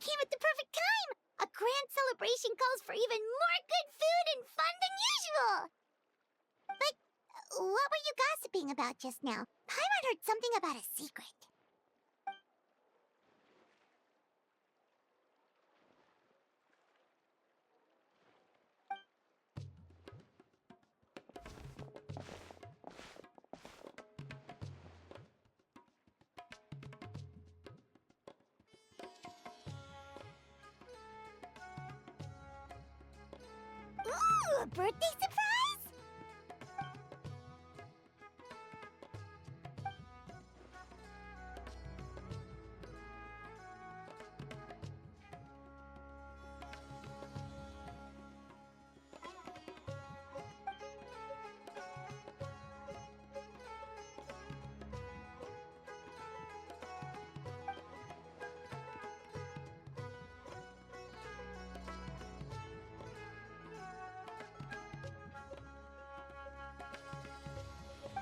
came at the perfect time! A grand celebration calls for even more good food and fun than usual! But what were you gossiping about just now? Paimon heard something about a secret. Ooh, a birthday surprise?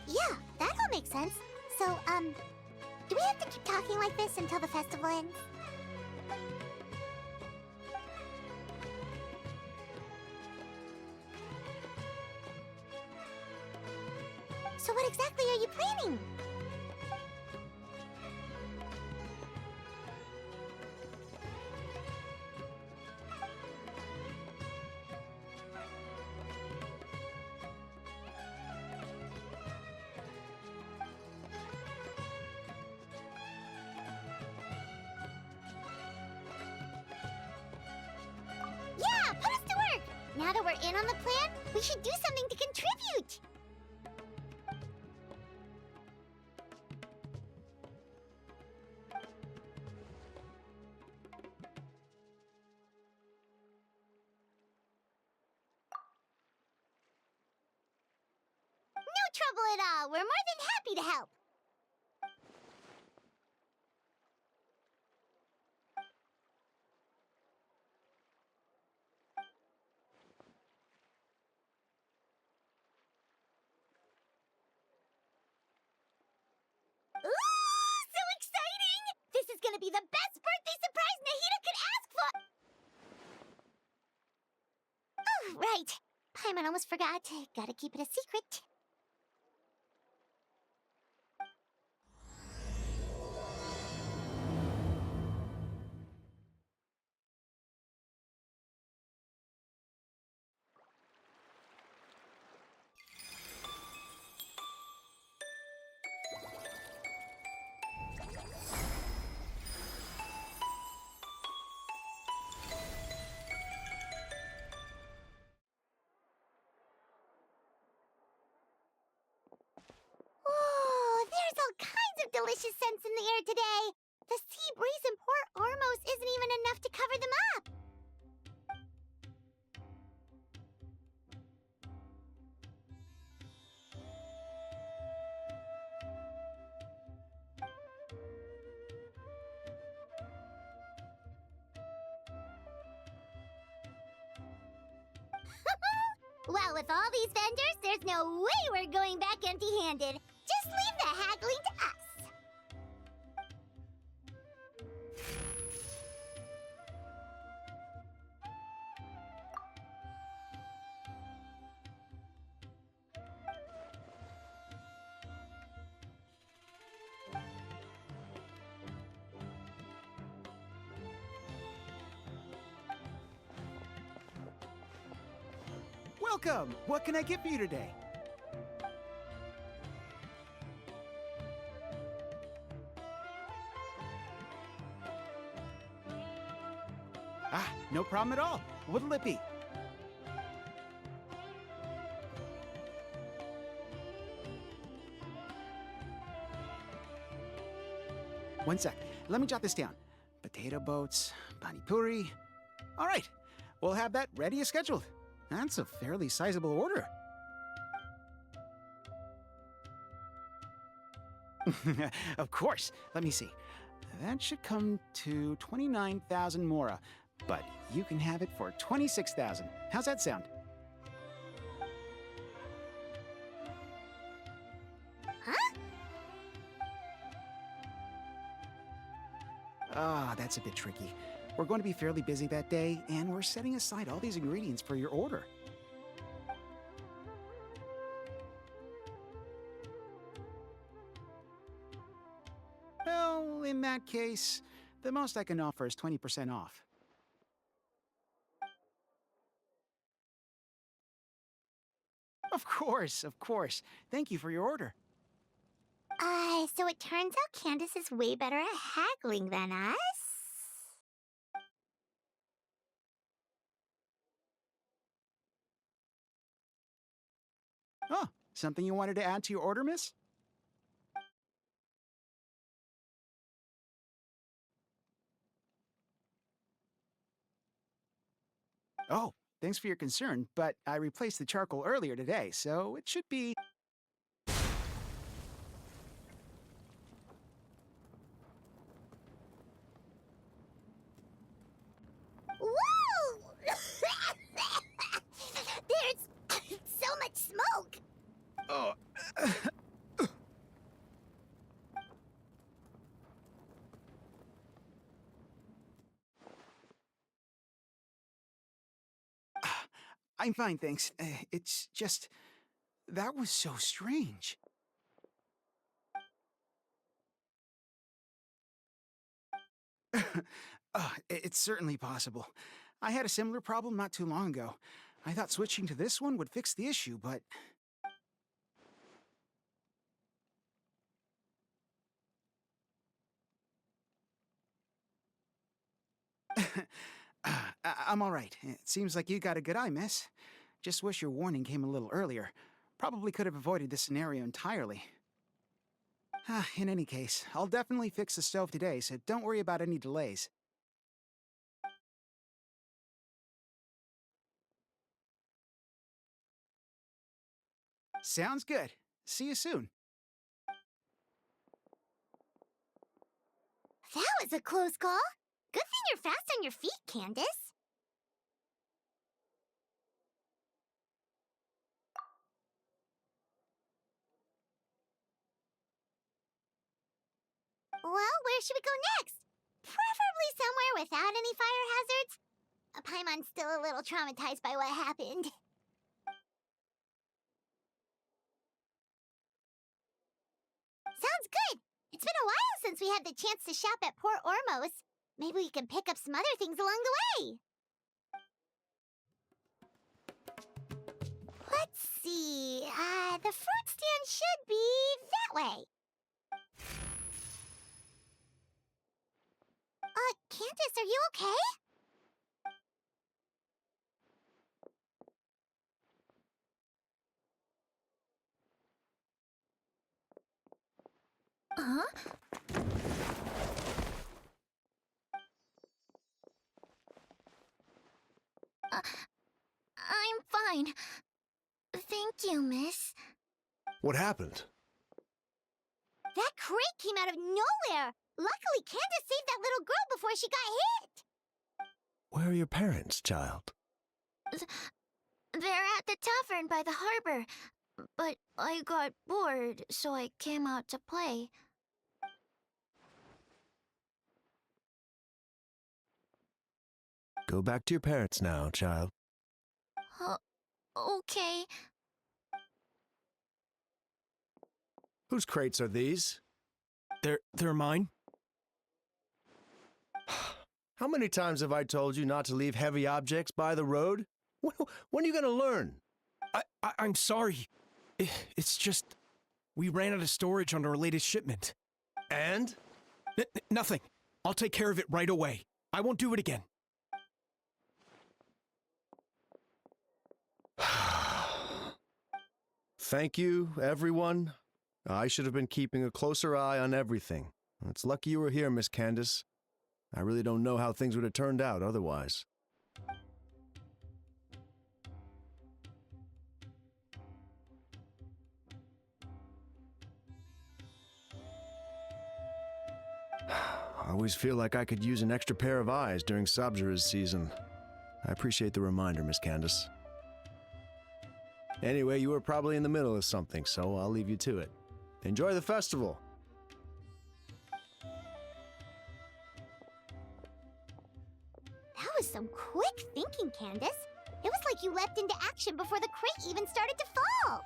Yeah, that all makes sense. So, do we have to keep talking like this until the festival ends? So what exactly are you planning? Yeah, put us to work! Now that we're in on the plan, we should do something to contribute! No trouble at all! We're more than happy to help! Ooh, so exciting! This is gonna be the best birthday surprise Nahida could ask for! Oh, right. Paimon almost forgot. Gotta keep it a secret. Oh, there's all kinds of delicious scents in the air today. The sea breeze in Port Ormos isn't even enough to cover them up. Well, with all these vendors, there's no way we're going back empty-handed. Just leave the haggling to us. Welcome! What can I get for you today? Ah, no problem at all. What'll it be? One sec. Let me jot this down. Potato boats, pani puri. All right. We'll have that ready as scheduled. That's a fairly sizable order. Of course. Let me see. That should come to 29,000 mora, but you can have it for 26,000. How's that sound? Huh? Ah, that's a bit tricky. We're going to be fairly busy that day, and we're setting aside all these ingredients for your order. Well, in that case, the most I can offer is 20% off. Of course, of course. Thank you for your order. So it turns out Candace is way better at haggling than us? Oh, something you wanted to add to your order, miss? Oh, thanks for your concern, but I replaced the charcoal earlier today, so it should be... Whoa! There's so much smoke! Oh. I'm fine, thanks. It's just... that was so strange. It's certainly possible. I had a similar problem not too long ago. I thought switching to this one would fix the issue, but... I'm all right. It seems like you got a good eye, miss. Just wish your warning came a little earlier. Probably could have avoided this scenario entirely. In any case, I'll definitely fix the stove today, so don't worry about any delays. Sounds good. See you soon. That was a close call. Good thing you're fast on your feet, Candace. Well, where should we go next? Preferably somewhere without any fire hazards. Paimon's still a little traumatized by what happened. Sounds good. It's been a while since we had the chance to shop at Port Ormos. Maybe we can pick up some other things along the way. Let's see. The fruit stand should be that way. Candace, are you okay? Huh? I'm fine. Thank you, miss. What happened? That crate came out of nowhere. Luckily, Candace saved that little girl before she got hit. Where are your parents, child? They're at the tavern by the harbor. But I got bored, so I came out to play. Go back to your parents now, child. Okay. Whose crates are these? They're mine. How many times have I told you not to leave heavy objects by the road? When are you gonna learn? I'm sorry. It's just... we ran out of storage on our latest shipment. And? Nothing. I'll take care of it right away. I won't do it again. Thank you, everyone. I should have been keeping a closer eye on everything. It's lucky you were here, Miss Candace. I really don't know how things would have turned out otherwise. I always feel like I could use an extra pair of eyes during Sabzeruz season. I appreciate the reminder, Miss Candace. Anyway, you were probably in the middle of something, so I'll leave you to it. Enjoy the festival! was some quick thinking, Candace. It was like you leapt into action before the crate even started to fall.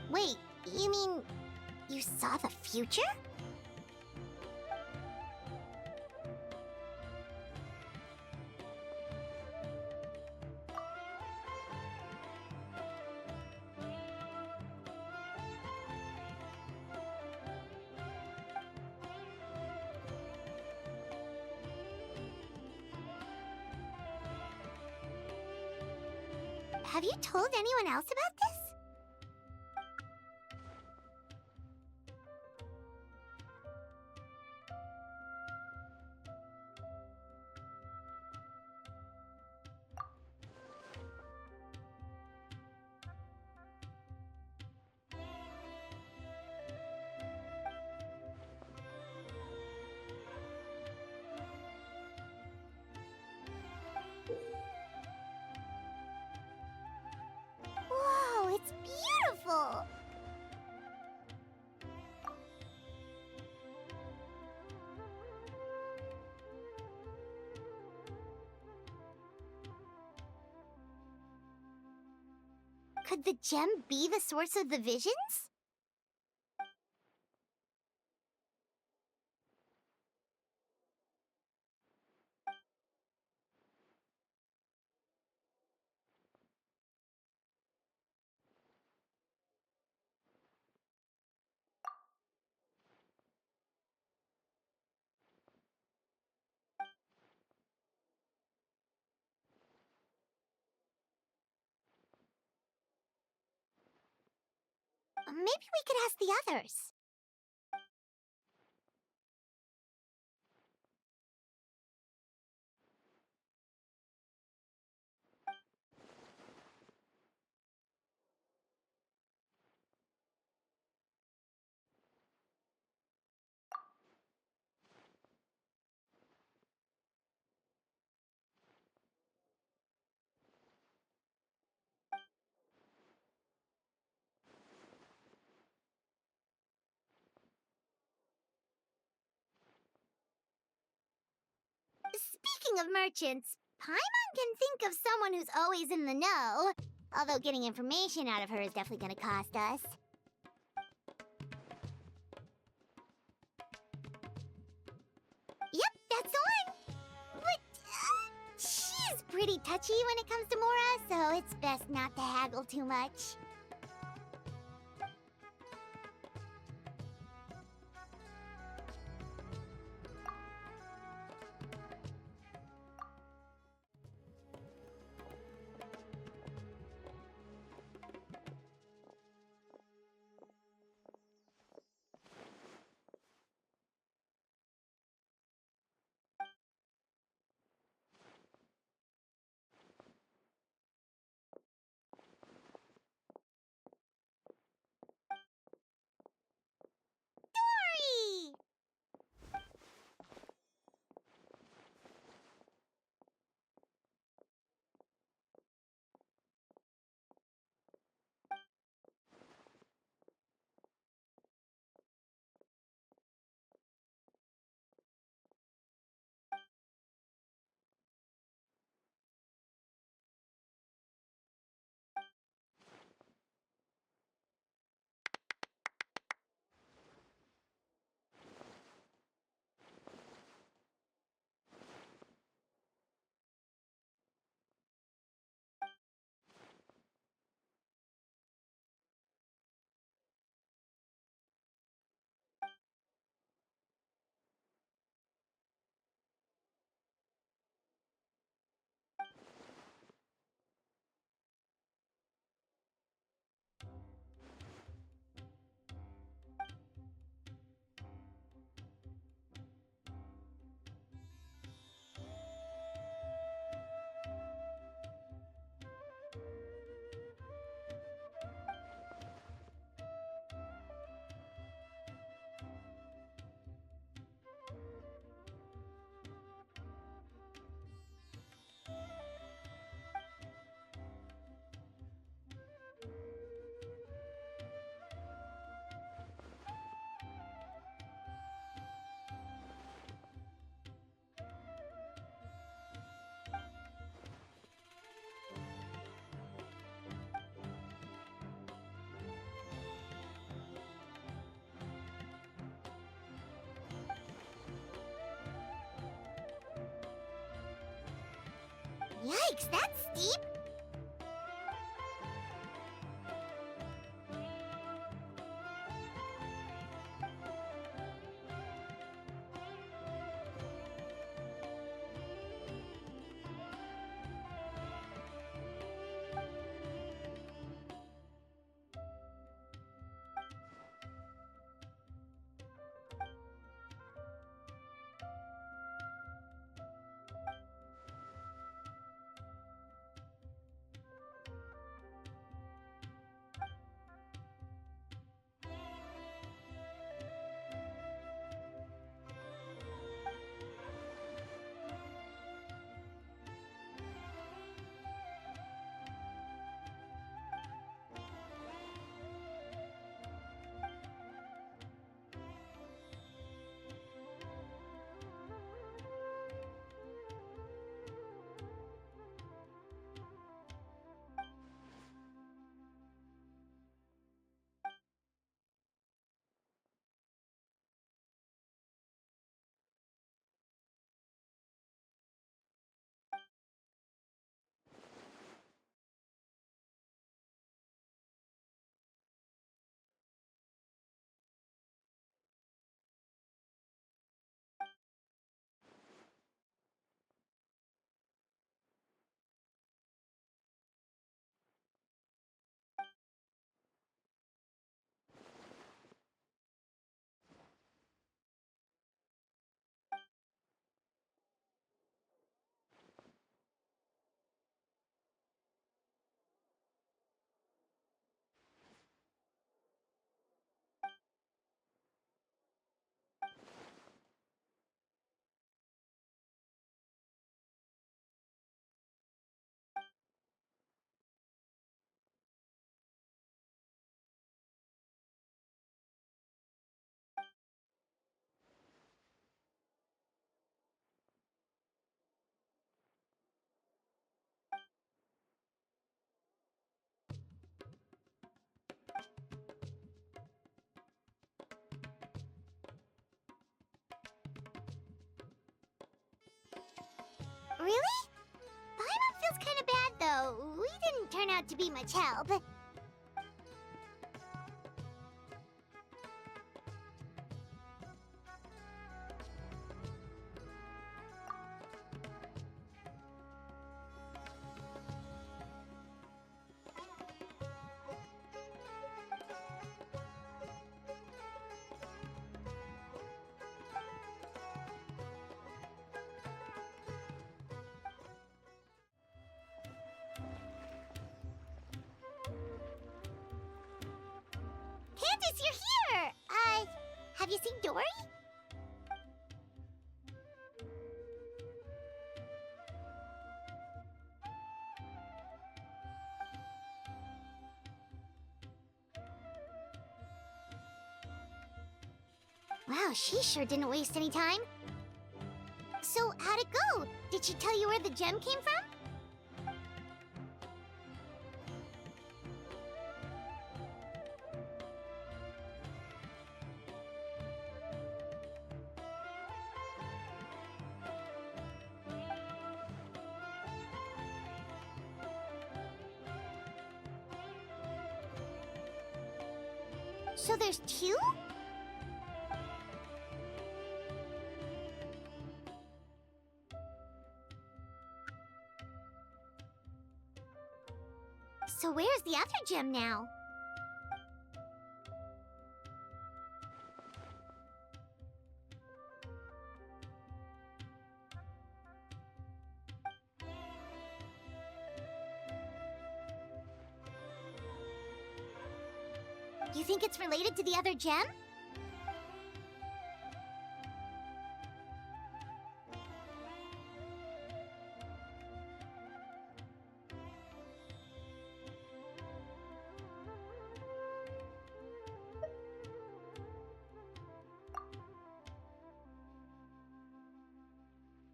Wait, you mean you saw the future? Have you told anyone else about this? Whoa, it's beautiful! Could the gem be the source of the visions? Maybe we could ask the others. Speaking of merchants, Paimon can think of someone who's always in the know. Although getting information out of her is definitely gonna cost us. Yep, that's the one! But, she's pretty touchy when it comes to Mora, so it's best not to haggle too much. Yikes, that's steep! Really? Paimon feels kinda bad, though. We didn't turn out to be much help. Candice, you're here! Have you seen Dori? Wow, she sure didn't waste any time. So, how'd it go? Did she tell you where the gem came from? So there's two? So where's the other gem now? You think it's related to the other gem?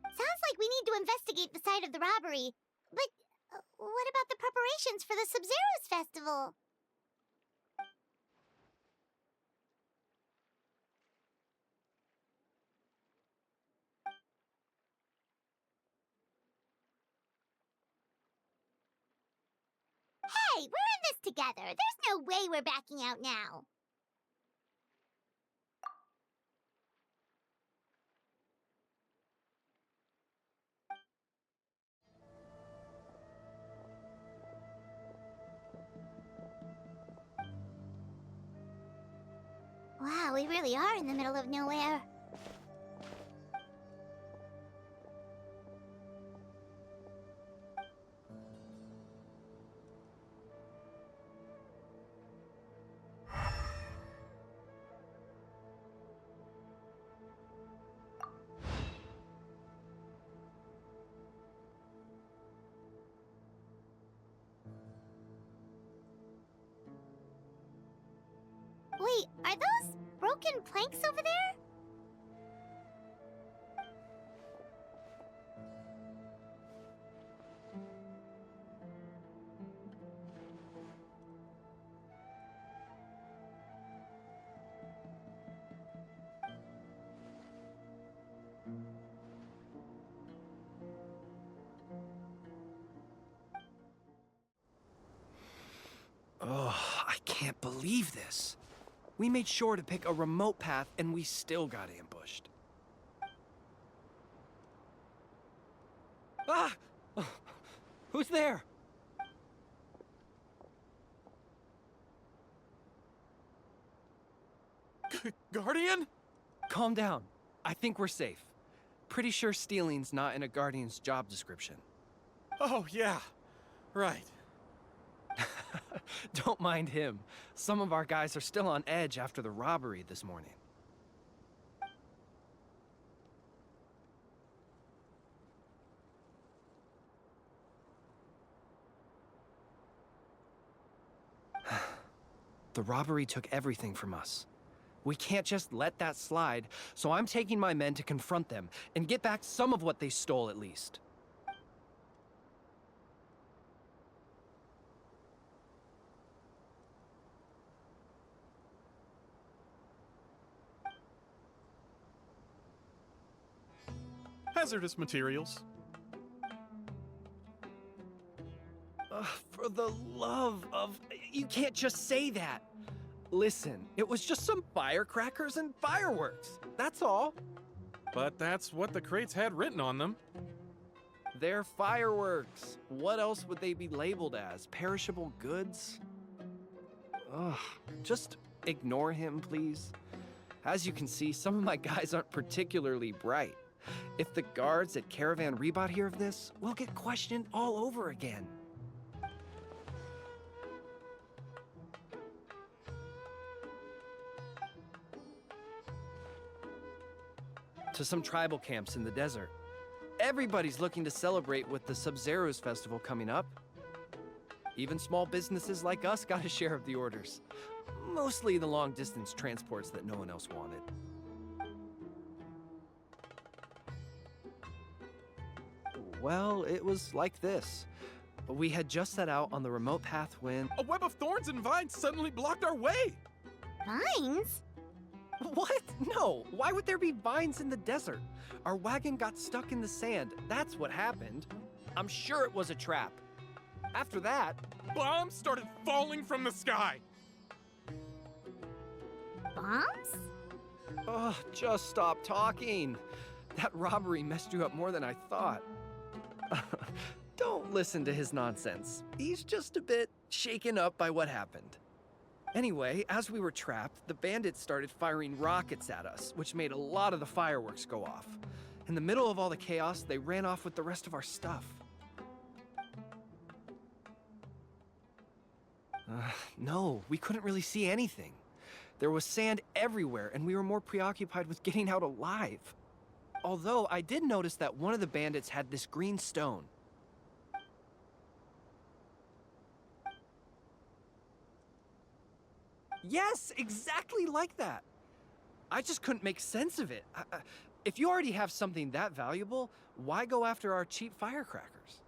Sounds like we need to investigate the site of the robbery. But what about the preparations for the Sabzeruz festival? together. There's no way we're backing out now. Wow, we really are in the middle of nowhere. Wait, are those broken planks over there? Oh, I can't believe this. We made sure to pick a remote path and we still got ambushed. Ah! Who's there? Guardian? Calm down. I think we're safe. Pretty sure stealing's not in a Guardian's job description. Oh, yeah. Right. Don't mind him. Some of our guys are still on edge after the robbery this morning. The robbery took everything from us. We can't just let that slide, so I'm taking my men to confront them and get back some of what they stole at least. Hazardous materials. For the love of... You can't just say that. Listen, it was just some firecrackers and fireworks. That's all. But that's what the crates had written on them. They're fireworks. What else would they be labeled as? Perishable goods? Ugh, just ignore him, please. As you can see, some of my guys aren't particularly bright. If the guards at Caravan Rebot hear of this, we'll get questioned all over again. To some tribal camps in the desert. Everybody's looking to celebrate with the Sabzeruz festival coming up. Even small businesses like us got a share of the orders. Mostly the long-distance transports that no one else wanted. Well, it was like this. We had just set out on the remote path when... A web of thorns and vines suddenly blocked our way! Vines? What? No, why would there be vines in the desert? Our wagon got stuck in the sand. That's what happened. I'm sure it was a trap. After that... Bombs started falling from the sky! Bombs? Ugh, just stop talking. That robbery messed you up more than I thought. Don't listen to his nonsense. He's just a bit shaken up by what happened. Anyway, as we were trapped, the bandits started firing rockets at us, which made a lot of the fireworks go off. In the middle of all the chaos, they ran off with the rest of our stuff. No, we couldn't really see anything. There was sand everywhere, and we were more preoccupied with getting out alive. Although, I did notice that one of the bandits had this green stone. Yes, exactly like that. I just couldn't make sense of it. If you already have something that valuable, why go after our cheap firecrackers?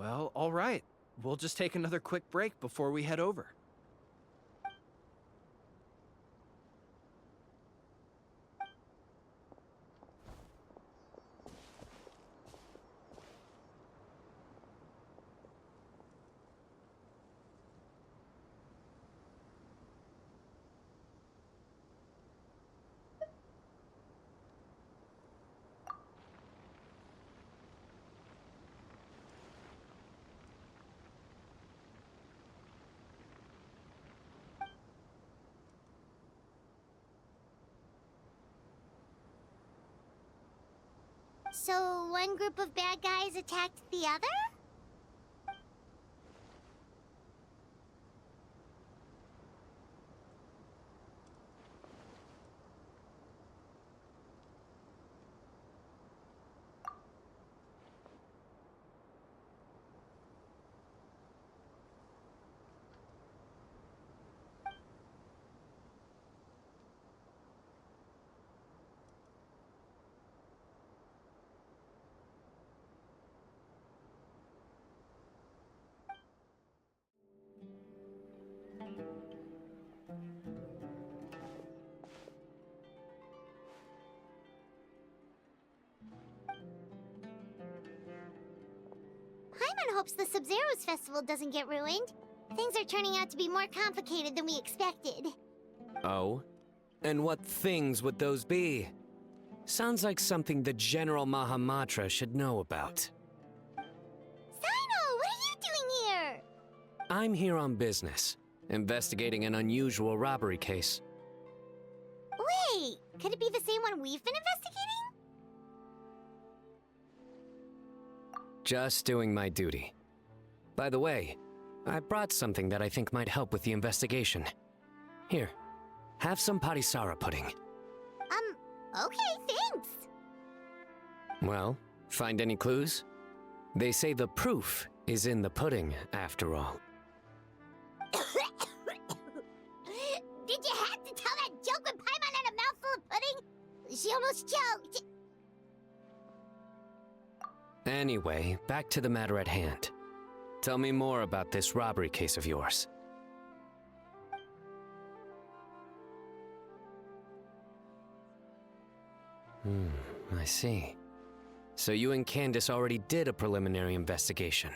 Well, all right. We'll just take another quick break before we head over. So one group of bad guys attacked the other? Paimon hopes the Sabzeruz festival doesn't get ruined. Things are turning out to be more complicated than we expected. Oh? And what things would those be? Sounds like something the General Mahamatra should know about. Cyno, what are you doing here? I'm here on business, investigating an unusual robbery case. Wait, could it be the same one we've been investigating? Just doing my duty. By the way, I brought something that I think might help with the investigation. Here, have some patisara pudding. Okay, thanks. Well, find any clues? They say the proof is in the pudding, after all. Did you have to tell that joke when Paimon had a mouthful of pudding? She almost choked. Anyway, back to the matter at hand. Tell me more about this robbery case of yours. I see. So you and Candice already did a preliminary investigation.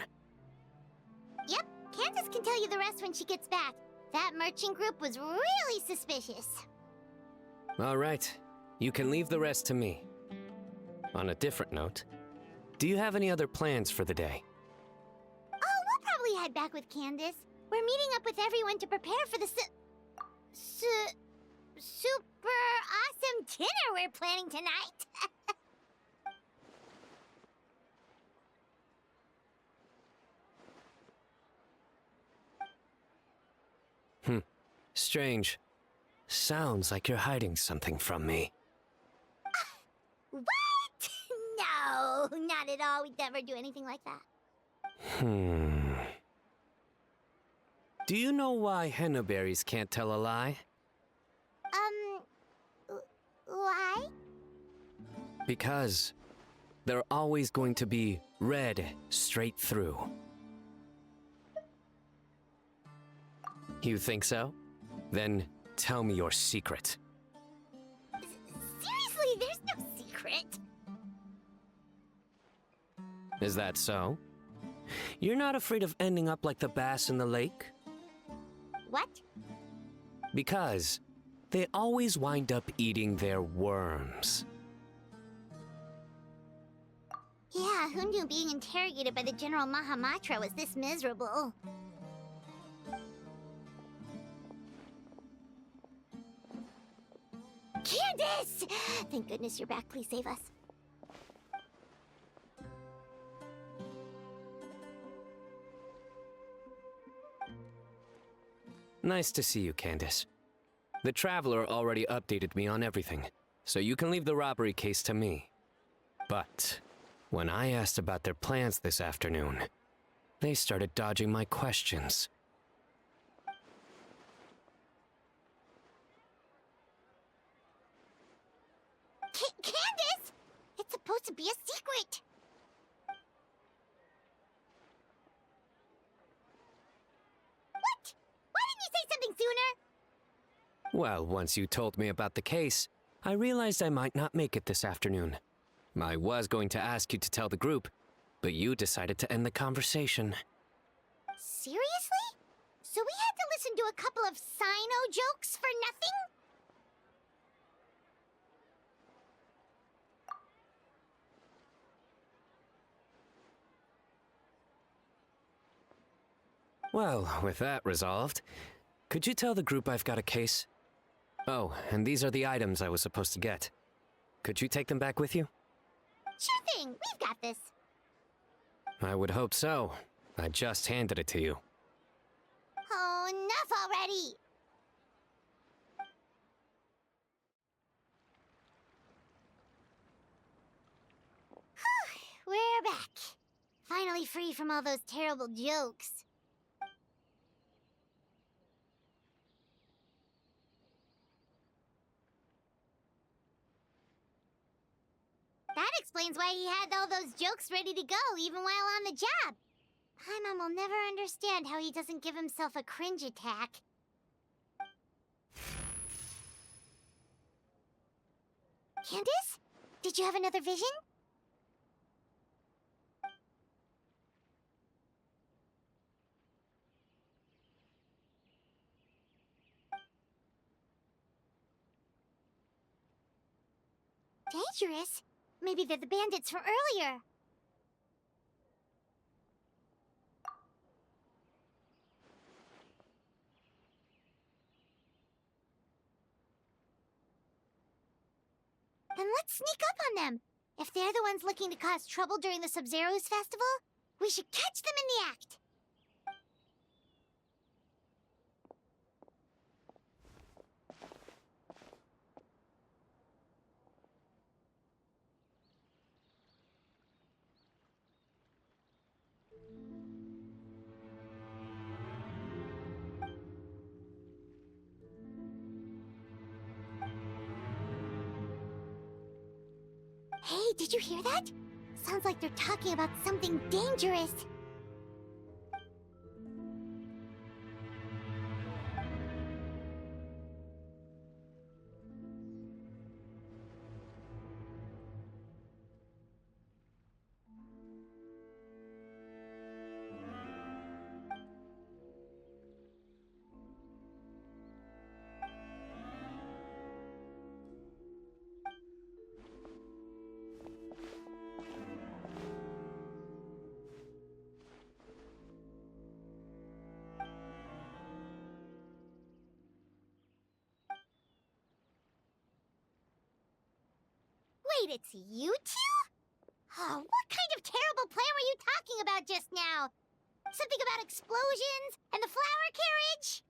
Yep, Candace can tell you the rest when she gets back. That merchant group was really suspicious. All right, you can leave the rest to me. On a different note, do you have any other plans for the day? Oh, we'll probably head back with Candace. We're meeting up with everyone to prepare for the super awesome dinner we're planning tonight. Strange. Sounds like you're hiding something from me. What? No, not at all. We'd never do anything like that. Do you know why henna berries can't tell a lie? Why? Because they're always going to be red straight through. You think so? Then tell me your secret. Seriously, there's no secret. Is that so? You're not afraid of ending up like the bass in the lake? What? Because they always wind up eating their worms. Yeah, who knew being interrogated by the General Mahamatra was this miserable? Candace! Thank goodness you're back. Please save us. Nice to see you, Candice. The Traveler already updated me on everything, so you can leave the robbery case to me. But when I asked about their plans this afternoon, they started dodging my questions. Candace! It's supposed to be a secret! Well, once you told me about the case, I realized I might not make it this afternoon. I was going to ask you to tell the group, but you decided to end the conversation. Seriously? So we had to listen to a couple of Cyno jokes for nothing? Well, with that resolved, could you tell the group I've got a case? Oh, and these are the items I was supposed to get. Could you take them back with you? Sure thing, we've got this. I would hope so. I just handed it to you. Oh, enough already! Whew, we're back. Finally free from all those terrible jokes. That explains why he had all those jokes ready to go even while on the job. Paimon will never understand how he doesn't give himself a cringe attack. Candice? Did you have another vision? Dangerous? Maybe they're the bandits from earlier. Then let's sneak up on them. If they're the ones looking to cause trouble during the Sabzeruz festival, we should catch them in the act. Hey, did you hear that? Sounds like they're talking about something dangerous. Wait, it's you two? Oh, what kind of terrible plan were you talking about just now? Something about explosions and the flower carriage?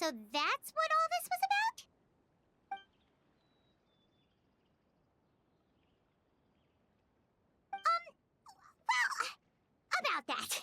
So that's what all this was about? Well, about that.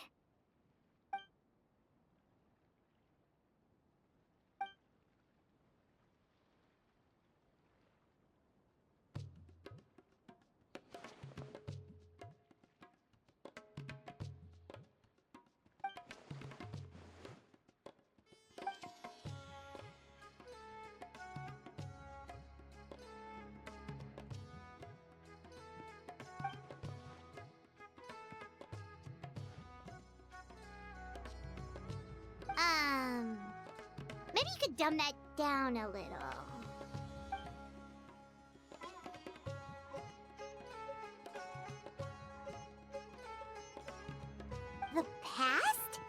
Maybe you could dumb that down a little. The past?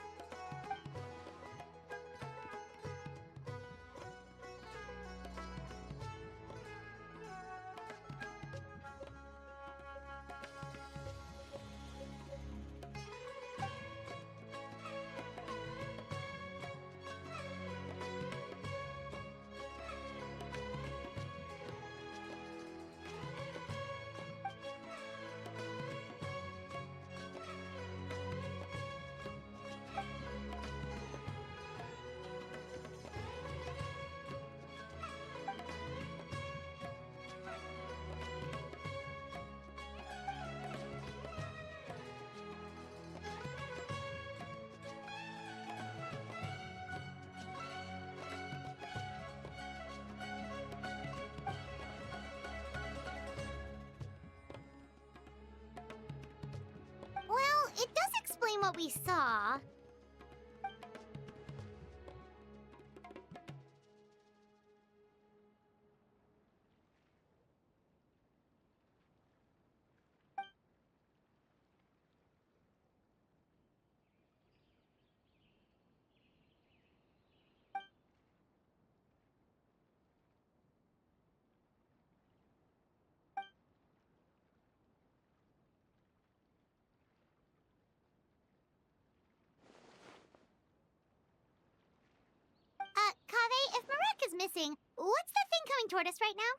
Well, it does explain what we saw. Kaveh, if Marek is missing, what's the thing coming toward us right now?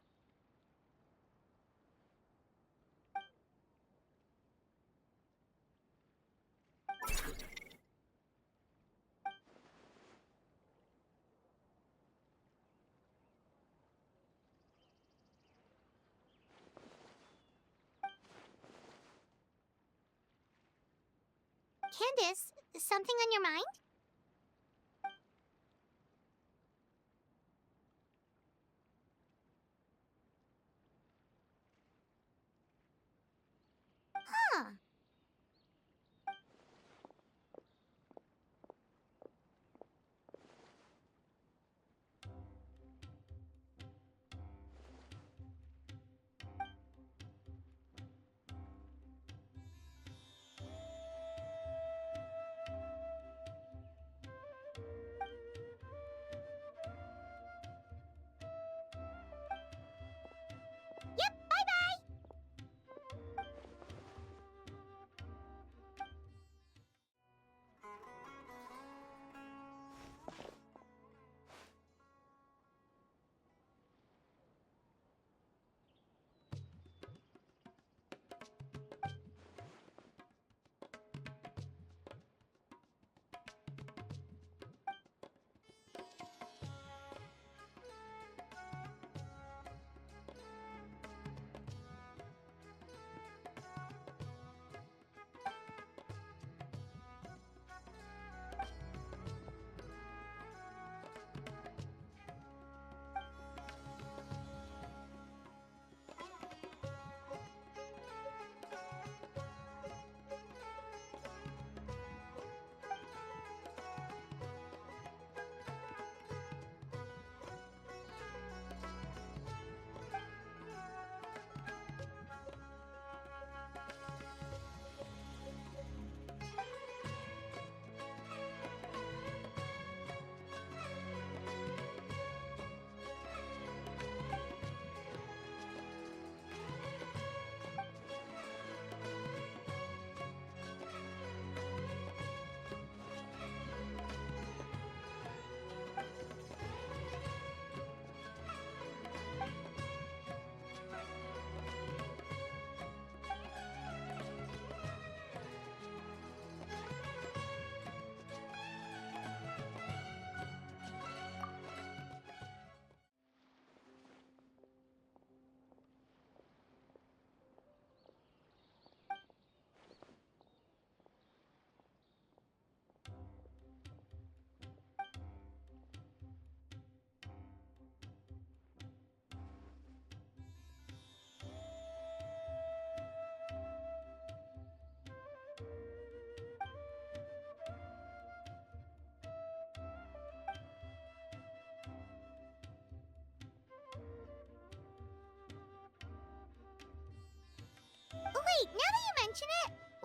Candice, something on your mind? Huh.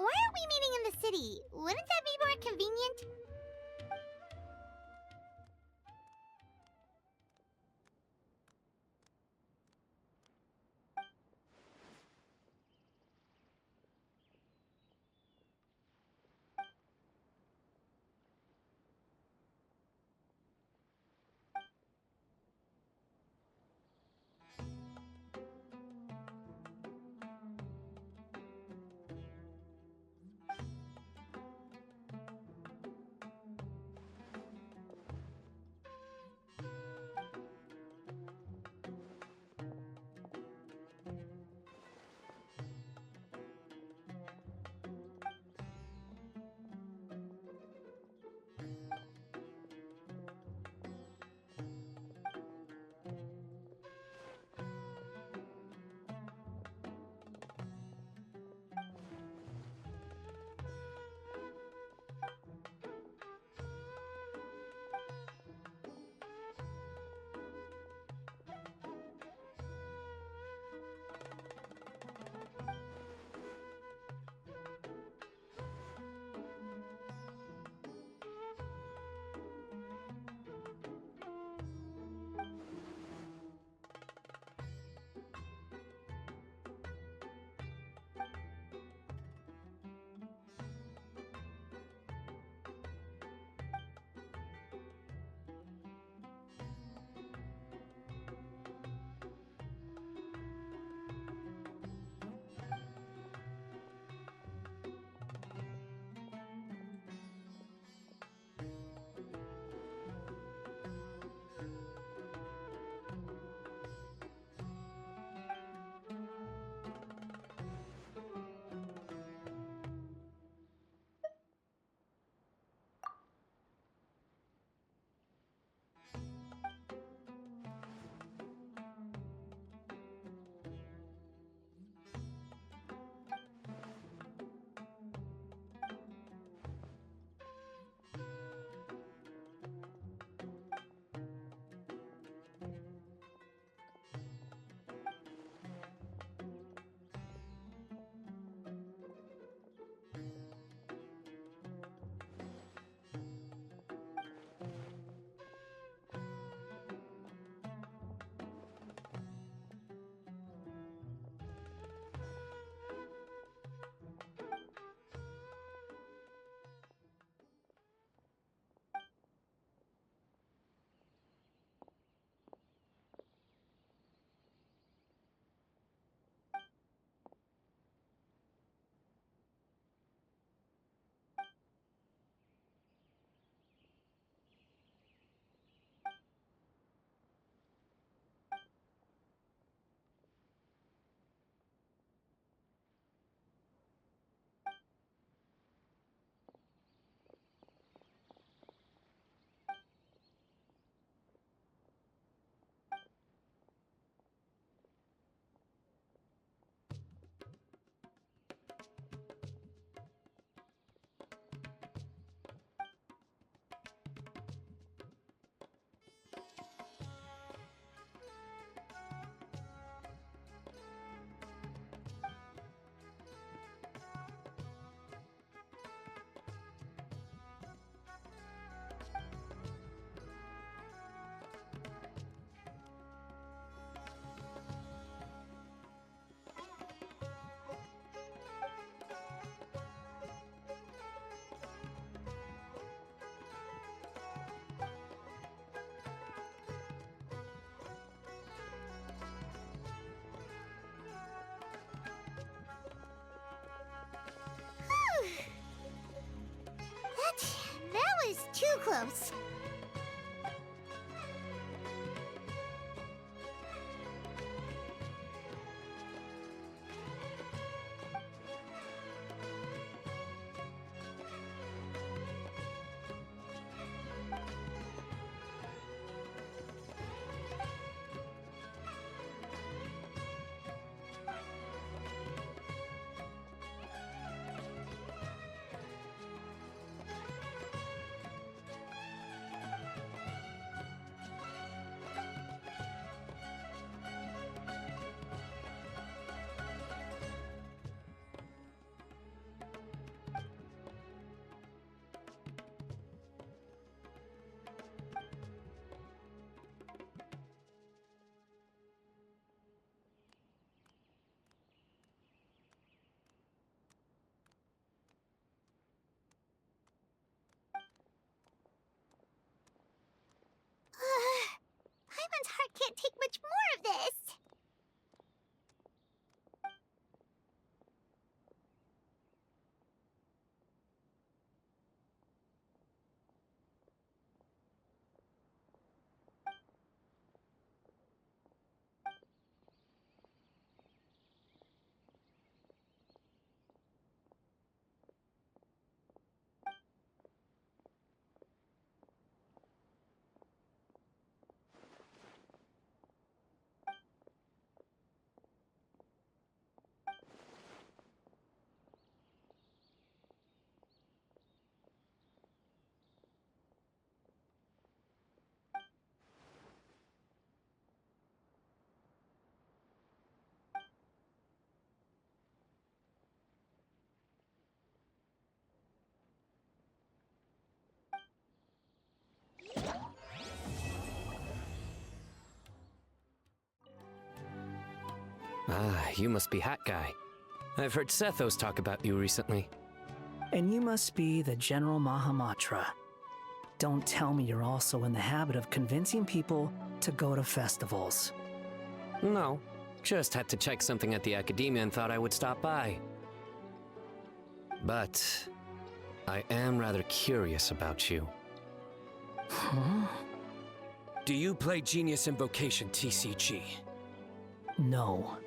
Why are we meeting in the city? Wouldn't that be more convenient? That was too close. Ah, you must be Hat Guy. I've heard Sethos talk about you recently. And you must be the General Mahamatra. Don't tell me you're also in the habit of convincing people to go to festivals. No, just had to check something at the Academia and thought I would stop by. But I am rather curious about you. Huh? Do you play Genius Invocation TCG? No.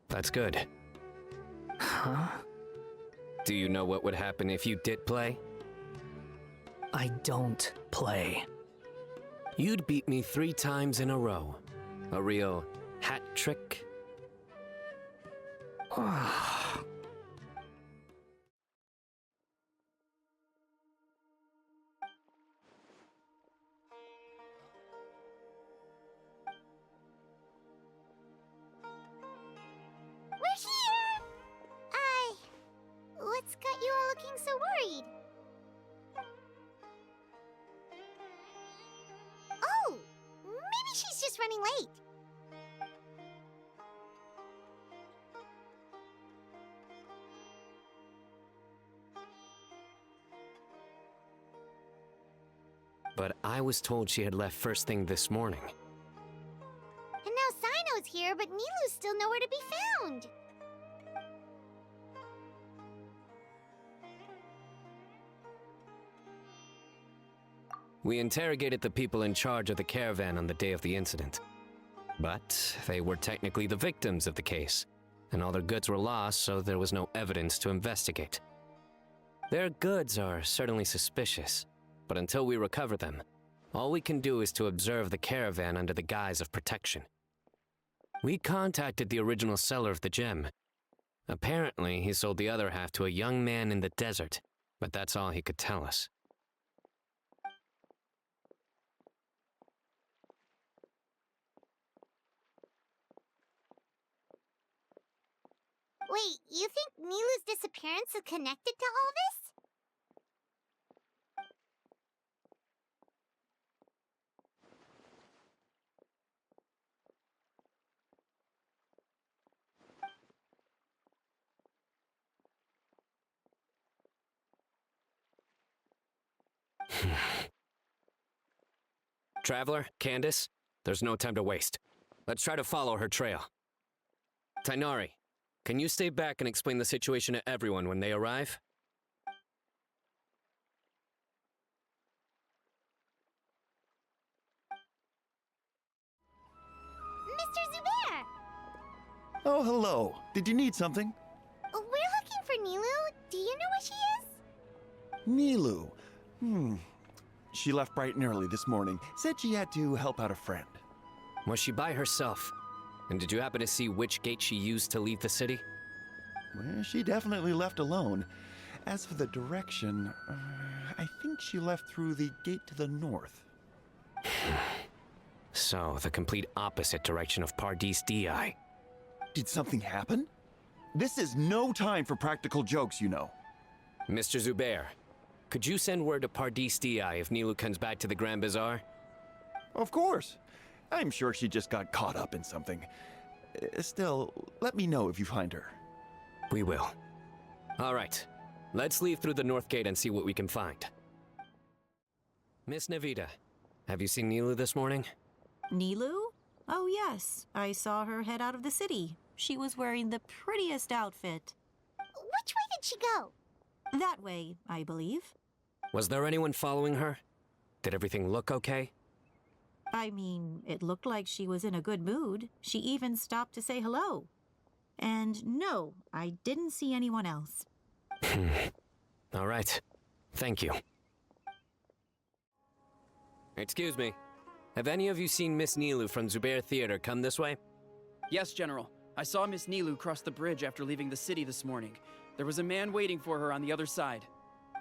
That's good. Huh? Do you know what would happen if you did play? I don't play. You'd beat me 3 times in a row. A real hat trick? We're here! What's got you all looking so worried? Oh, maybe she's just running late. But I was told she had left first thing this morning. And now Cyno's here, but Nilou's still nowhere to be found. We interrogated the people in charge of the caravan on the day of the incident. But they were technically the victims of the case, and all their goods were lost, so there was no evidence to investigate. Their goods are certainly suspicious, but until we recover them, all we can do is to observe the caravan under the guise of protection. We contacted the original seller of the gem. Apparently, he sold the other half to a young man in the desert, but that's all he could tell us. Wait, you think Nilou's disappearance is connected to all this? Traveler, Candice, there's no time to waste. Let's try to follow her trail. Tainari, can you stay back and explain the situation to everyone when they arrive? Mr. Zubair! Oh, hello. Did you need something? We're looking for Nilou. Do you know where she is? Nilou. She left bright and early this morning. Said she had to help out a friend. Was she by herself? And did you happen to see which gate she used to leave the city? Well, she definitely left alone. As for the direction, I think she left through the gate to the north. So, the complete opposite direction of Pardis Di. Did something happen? This is no time for practical jokes, you know. Mr. Zubair, could you send word to Pardis Di if Nilou comes back to the Grand Bazaar? Of course. I'm sure she just got caught up in something. Still, let me know if you find her. We will. All right. Let's leave through the north gate and see what we can find. Miss Navita, have you seen Nilou this morning? Nilou? Oh yes, I saw her head out of the city. She was wearing the prettiest outfit. Which way did she go? That way, I believe. Was there anyone following her? Did everything look okay? I mean, it looked like she was in a good mood. She even stopped to say hello. And no, I didn't see anyone else. All right. Thank you. Excuse me. Have any of you seen Miss Nilou from Zubair Theater come this way? Yes, General. I saw Miss Nilou cross the bridge after leaving the city this morning. There was a man waiting for her on the other side.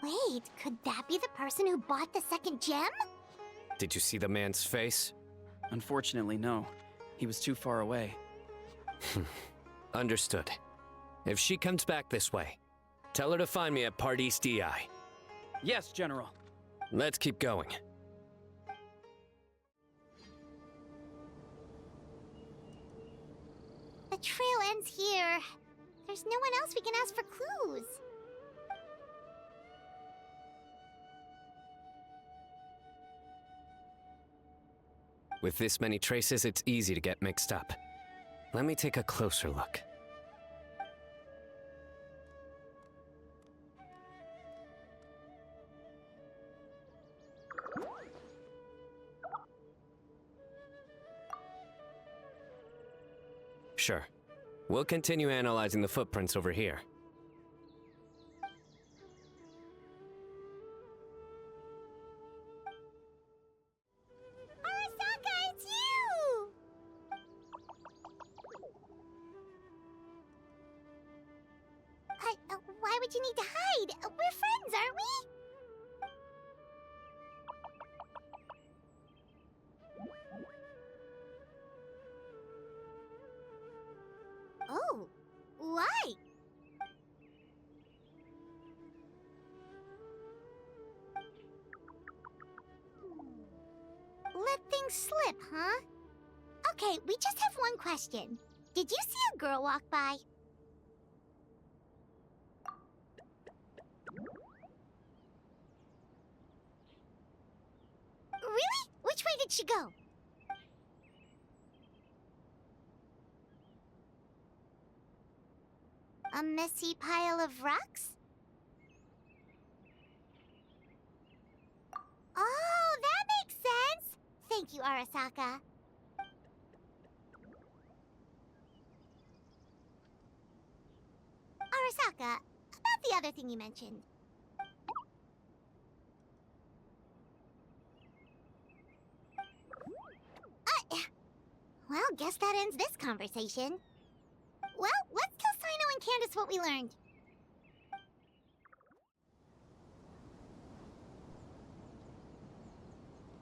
Wait, could that be the person who bought the second gem? Did you see the man's face? Unfortunately, no. He was too far away. Understood. If she comes back this way, tell her to find me at Pardis Di. Yes, General. Let's keep going. trail ends here. There's no one else we can ask for clues. With this many traces, it's easy to get mixed up. Let me take a closer look. Sure. We'll continue analyzing the footprints over here. Arasaka, it's you! Why would you need to hide? We're friends, aren't we? Oh, why? Let things slip, huh? Okay, we just have one question. Did you see a girl walk by? Really? Which way did she go? A messy pile of rocks? Oh, that makes sense! Thank you, Arasaka. Arasaka, about the other thing you mentioned. Well, guess that ends this conversation. Well, let's tell Cyno and Candice what we learned.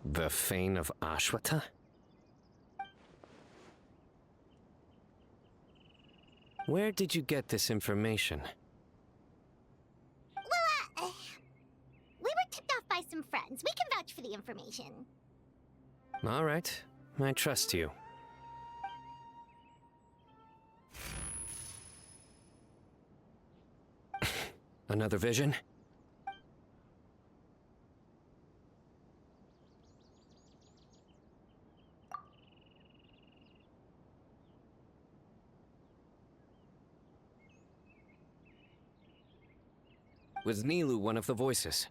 The Fane of Ashwata? Where did you get this information? Well, we were tipped off by some friends. We can vouch for the information. All right, I trust you. Another vision? Was Nilou one of the voices?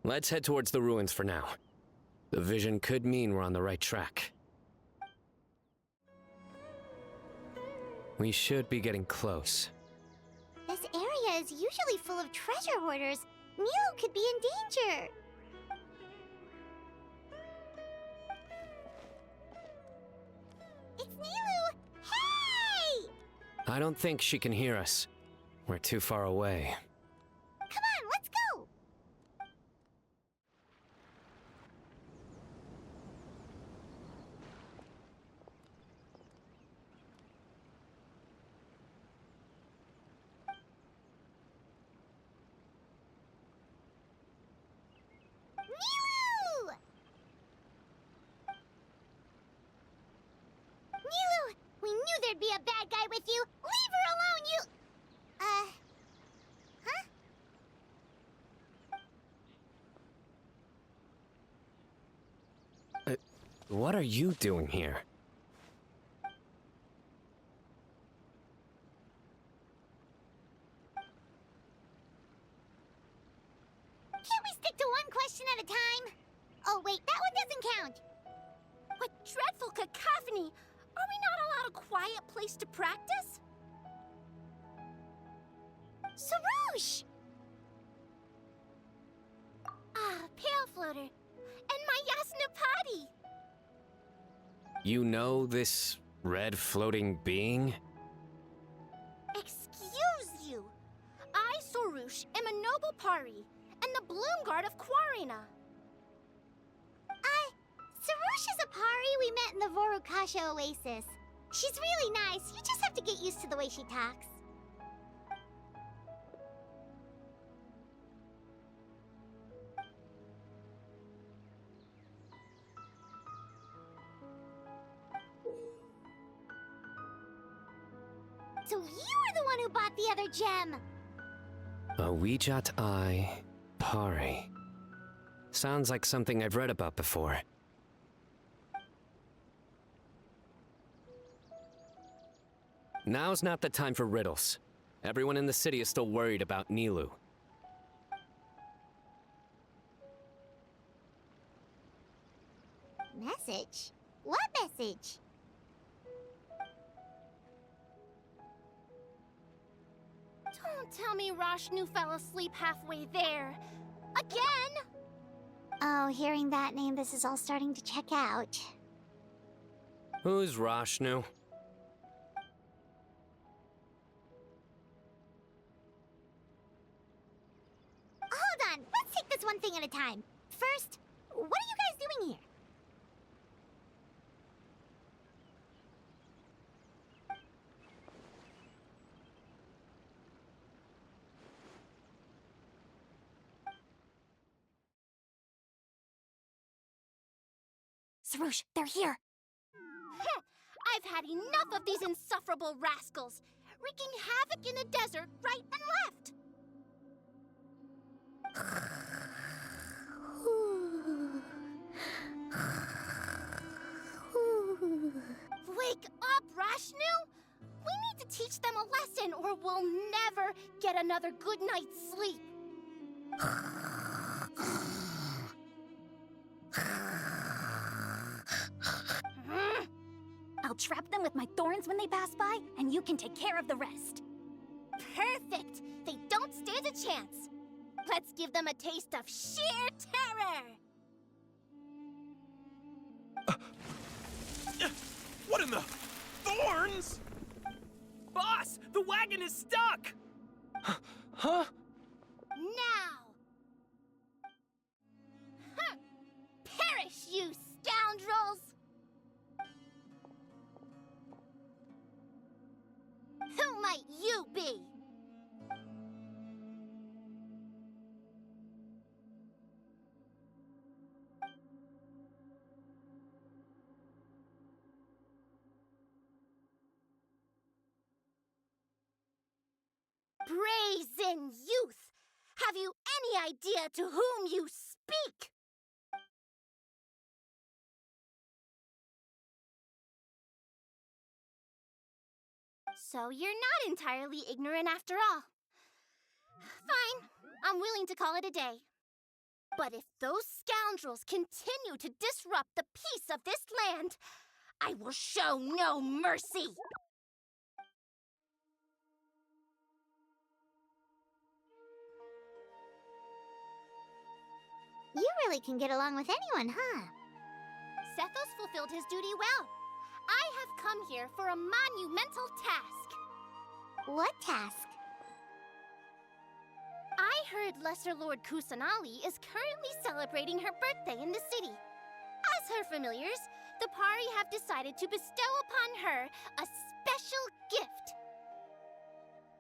Let's head towards the ruins for now. The vision could mean we're on the right track. We should be getting close. This area is usually full of treasure hoarders. Nilou could be in danger. It's Nilou! Hey! I don't think she can hear us. We're too far away. Come on, let's go! Nilou! Nilou! We knew there'd be a bad guy with you! Leave her alone, you... Huh? What are you doing here? Can't we stick to one question at a time? Oh wait, that one doesn't count. What dreadful cacophony! Are we not allowed a quiet place to practice? Sabzeruz! Ah, Pale Floater. And my Yasnapati! You know this red floating being? Excuse you! I, Sabzeruz, am a noble Pari, and the Bloom Guard of Quarina. Sabzeruz is a Pari we met in the Vorukasha Oasis. She's really nice. You just have to get used to the way she talks. So you were the one who bought the other gem! Awijat I Pari. Sounds like something I've read about before. Now's not the time for riddles. Everyone in the city is still worried about Nilou. Message? What message? Don't tell me Rashnu fell asleep halfway there. Again? Oh, hearing that name, this is all starting to check out. Who's Rashnu? Hold on, let's take this one thing at a time. First, what are you guys doing here? Sabzeruz, they're here. I've had enough of these insufferable rascals, wreaking havoc in the desert right and left. Wake up, Rashnu! We need to teach them a lesson or we'll never get another good night's sleep. I'll trap them with my thorns when they pass by, and you can take care of the rest. Perfect! They don't stand a chance. Let's give them a taste of sheer terror! What in the thorns? Boss, the wagon is stuck! Huh? Now! Perish, you scoundrels! Who might you be? Brazen youth! Have you any idea to whom you speak? So you're not entirely ignorant after all. Fine, I'm willing to call it a day. But if those scoundrels continue to disrupt the peace of this land, I will show no mercy! You really can get along with anyone, huh? Sethos fulfilled his duty well. I have come here for a monumental task. What task? I heard Lesser Lord Kusanali is currently celebrating her birthday in the city. As her familiars, the Pari have decided to bestow upon her a special gift.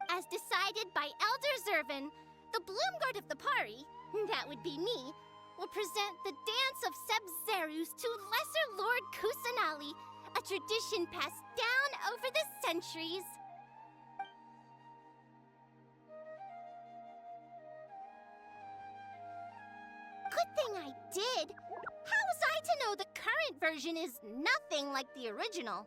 As decided by Elder Zervin, the Bloomguard of the Pari, that would be me, will present the Dance of Sabzeruz to Lesser Lord Kusanali, a tradition passed down over the centuries. Good thing I did. How was I to know the current version is nothing like the original?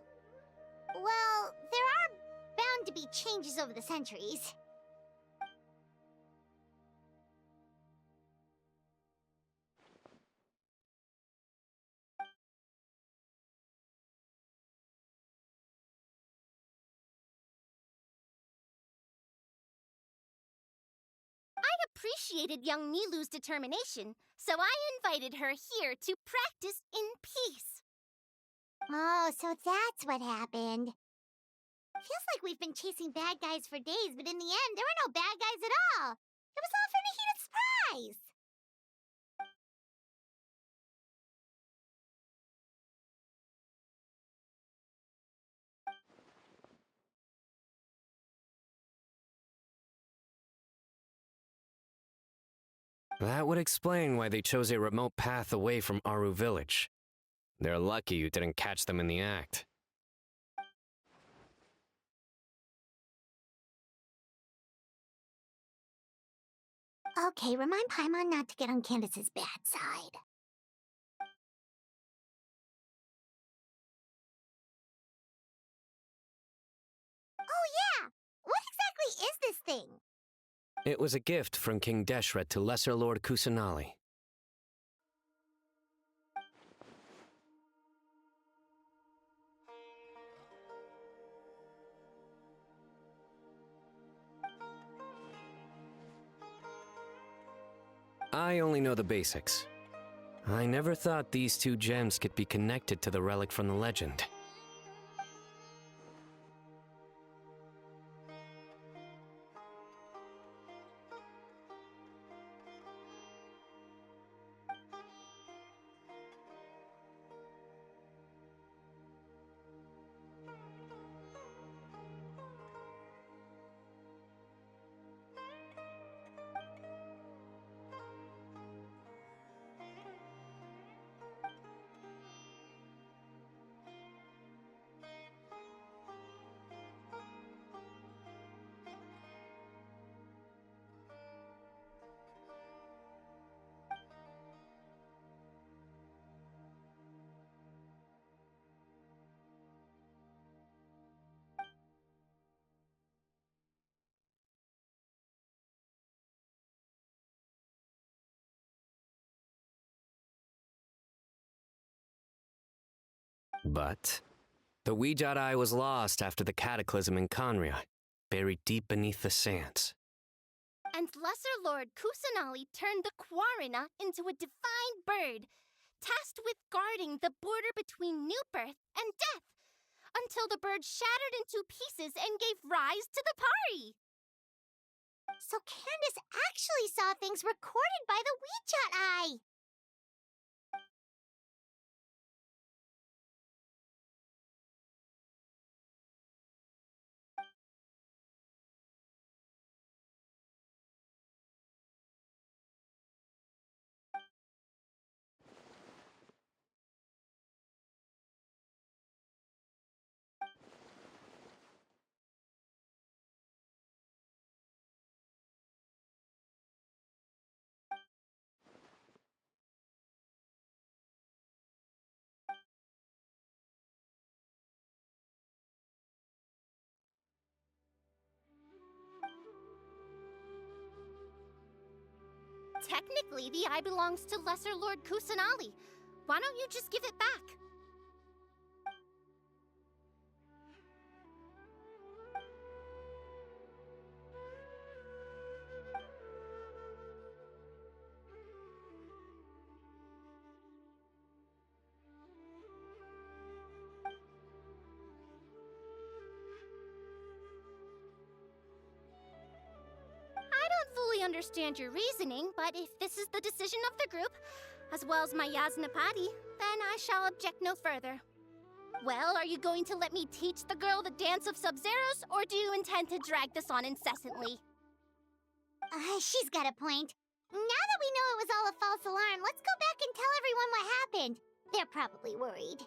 Well, there are bound to be changes over the centuries. I appreciated young Nilou's determination, so I invited her here to practice in peace. Oh, so that's what happened. Feels like we've been chasing bad guys for days, but in the end, there were no bad guys at all. It was all for a heated surprise. That would explain why they chose a remote path away from Aru village. They're lucky you didn't catch them in the act. Okay, remind Paimon not to get on Candace's bad side. Oh yeah! What exactly is this thing? It was a gift from King Deshret to Lesser Lord Kusanali. I only know the basics. I never thought these two gems could be connected to the relic from the legend. But the Weejat Eye was lost after the cataclysm in Conria, buried deep beneath the sands. And Lesser Lord Kusanali turned the Quarina into a divine bird, tasked with guarding the border between new birth and death, until the bird shattered into pieces and gave rise to the Pari. So Candace actually saw things recorded by the Weejat Eye! Technically, the eye belongs to Lesser Lord Kusanali. Why don't you just give it back? I don't fully understand your reasoning, but if this is the decision of the group, as well as my Yaznapati, then I shall object no further. Well, are you going to let me teach the girl the dance of Sabzeruz, or do you intend to drag this on incessantly? She's got a point. Now that we know it was all a false alarm, let's go back and tell everyone what happened. They're probably worried.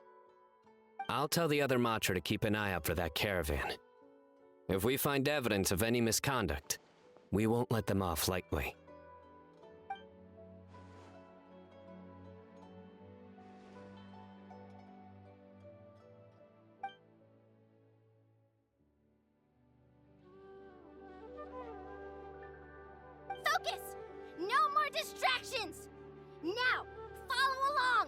I'll tell the other Matra to keep an eye out for that caravan. If we find evidence of any misconduct, we won't let them off lightly. Focus! No more distractions! Now, follow along!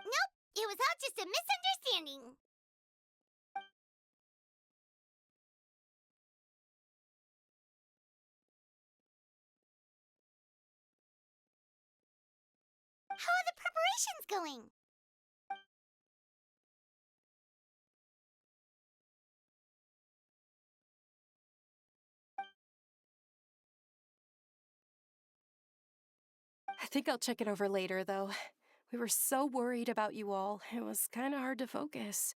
Nope, it was all just a misunderstanding. How are the preparations going? I think I'll check it over later, though. We were so worried about you all, it was kinda hard to focus.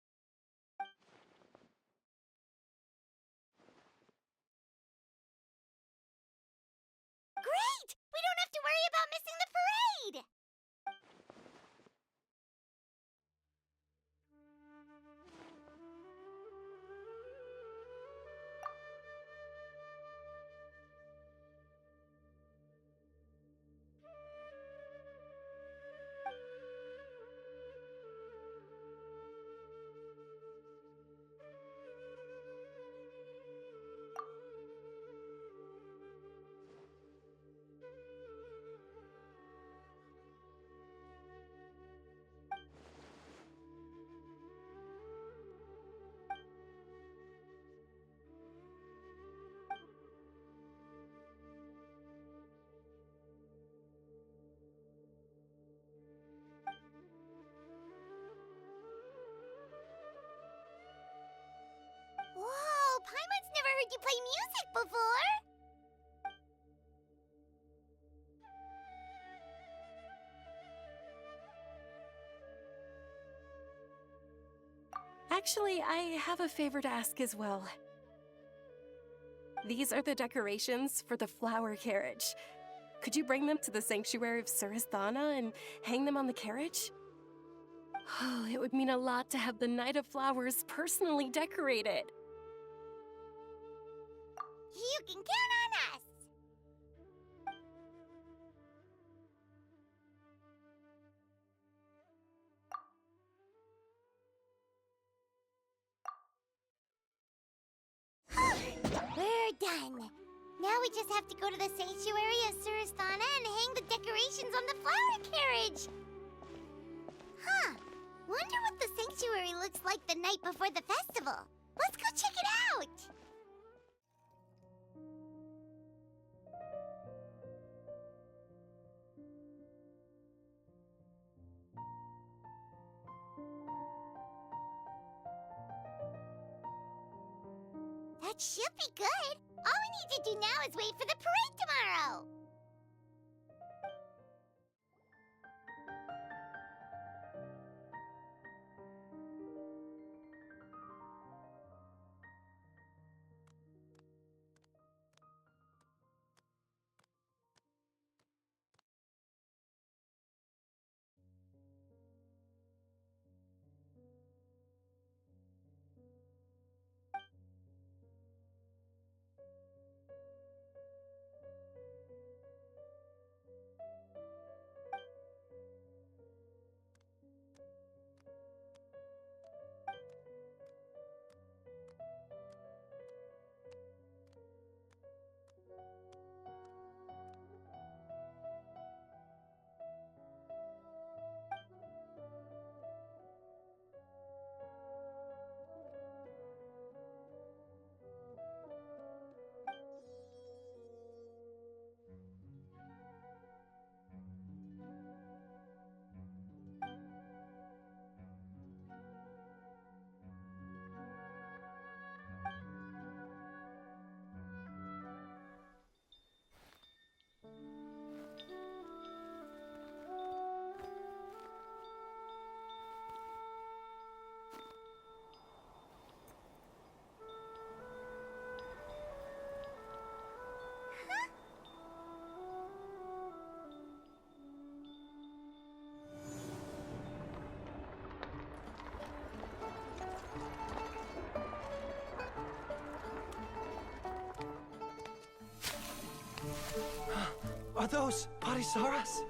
Actually, I have a favor to ask as well. These are the decorations for the flower carriage. Could you bring them to the sanctuary of Surasthana and hang them on the carriage? Oh, it would mean a lot to have the Knight of Flowers personally decorated. You can count on us! We're done. Now we just have to go to the sanctuary of Surasthana and hang the decorations on the flower carriage. Huh. Wonder what the sanctuary looks like the night before the festival. Let's go check it out! That should be good. All we need to do now is wait for the parade tomorrow. Are those Parisaras?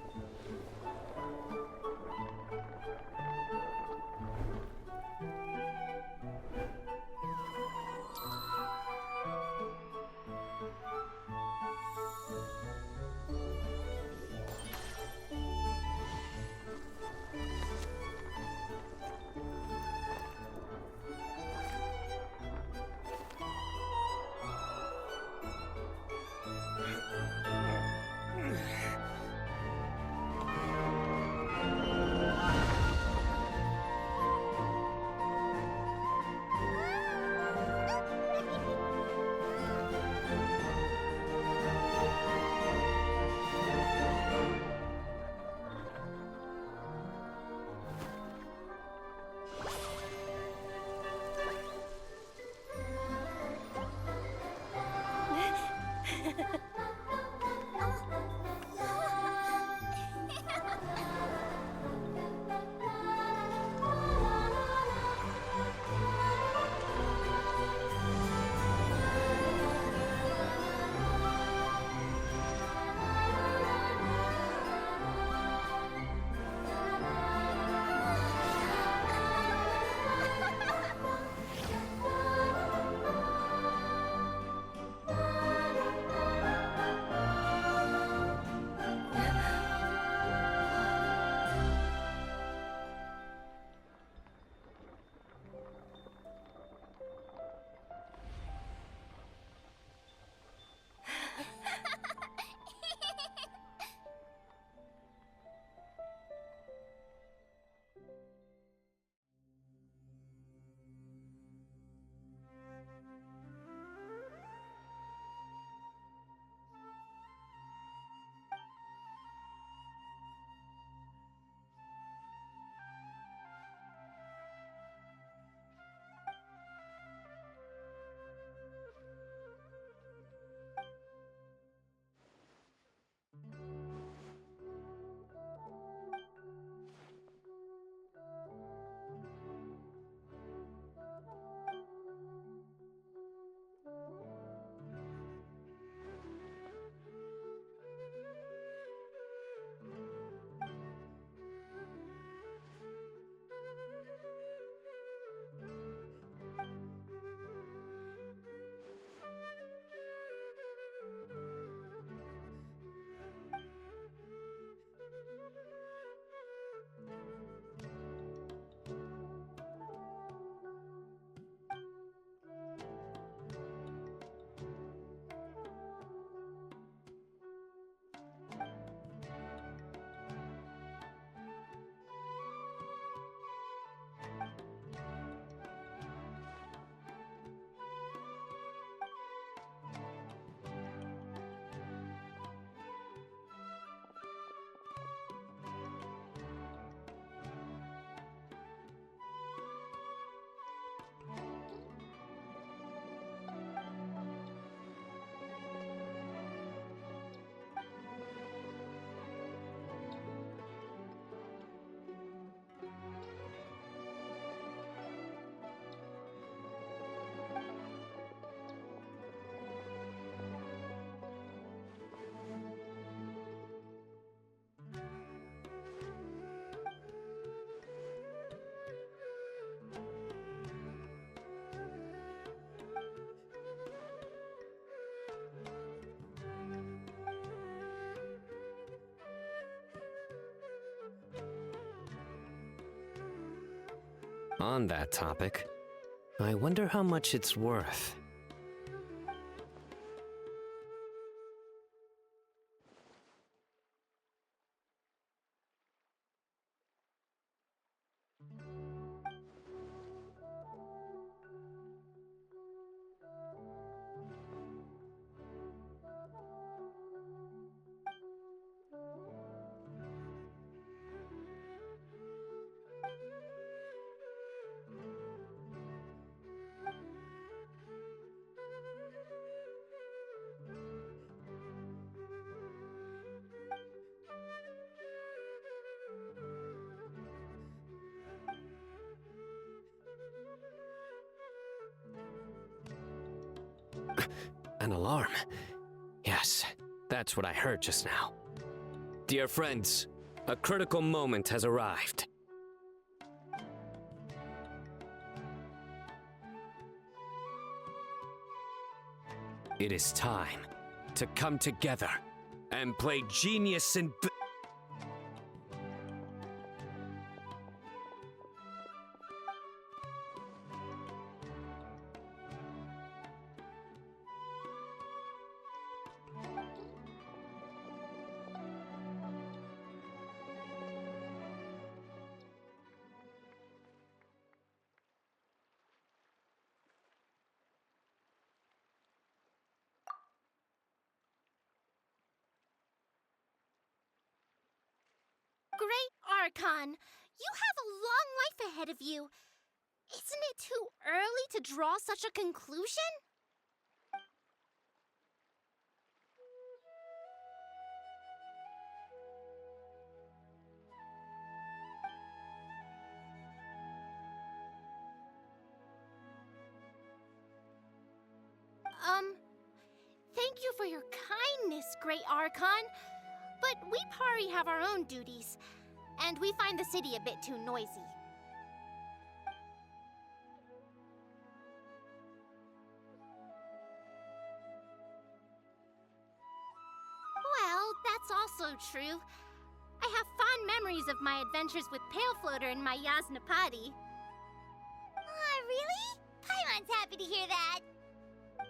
On that topic, I wonder how much it's worth. An alarm. Yes, that's what I heard just now. Dear friends, a critical moment has arrived. It is time to come together and play genius and Great Archon, you have a long life ahead of you. Isn't it too early to draw such a conclusion? Thank you for your kindness, Great Archon. But we Pari have our own duties, and we find the city a bit too noisy. Well, that's also true. I have fond memories of my adventures with Pale Floater and my Yasnapati. Aw, really? Paimon's happy to hear that.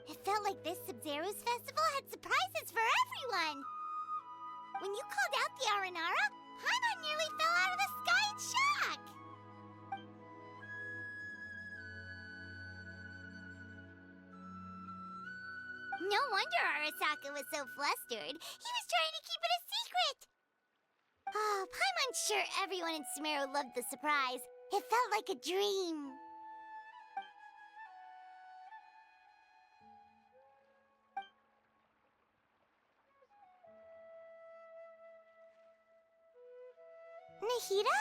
It felt like this Sabzeruz festival had surprises for everyone. When you called out the Aranara, Paimon nearly fell out of the sky in shock. No wonder Arasaka was so flustered. He was trying to keep it a secret. Oh, Paimon's sure everyone in Sumeru loved the surprise. It felt like a dream. Nahida?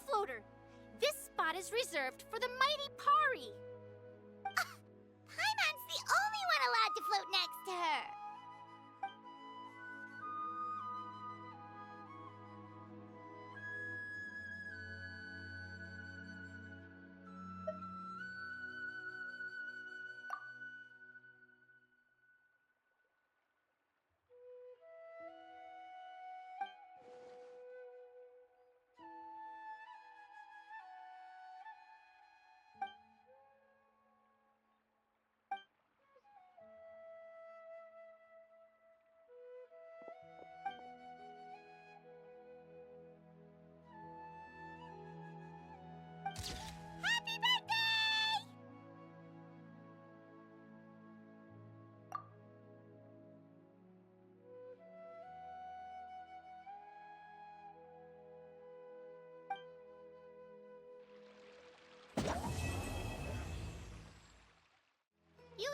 Floater, this spot is reserved for the mighty Pari. Paimon's the only one allowed to float next to her.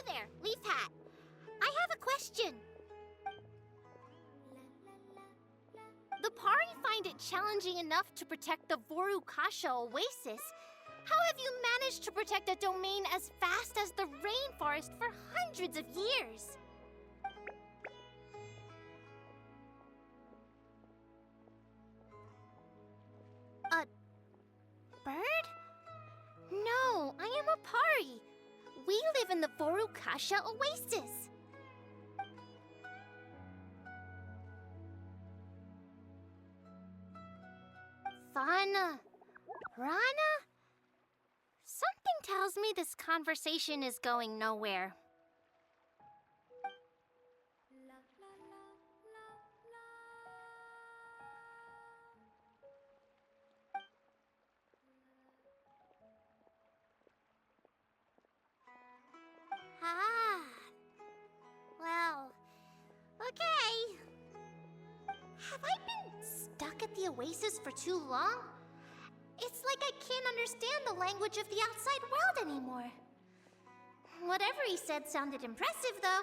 there, Leaf Hat. I have a question. The Pari find it challenging enough to protect the Voru Kasha oasis. How have you managed to protect a domain as vast as the rainforest for hundreds of years? A bird? No, I am a Pari. We live in the Voru Kasha oasis. Thana? Rana? Something tells me this conversation is going nowhere. Ah. Well, okay. Have I been stuck at the oasis for too long? It's like I can't understand the language of the outside world anymore. Whatever he said sounded impressive, though.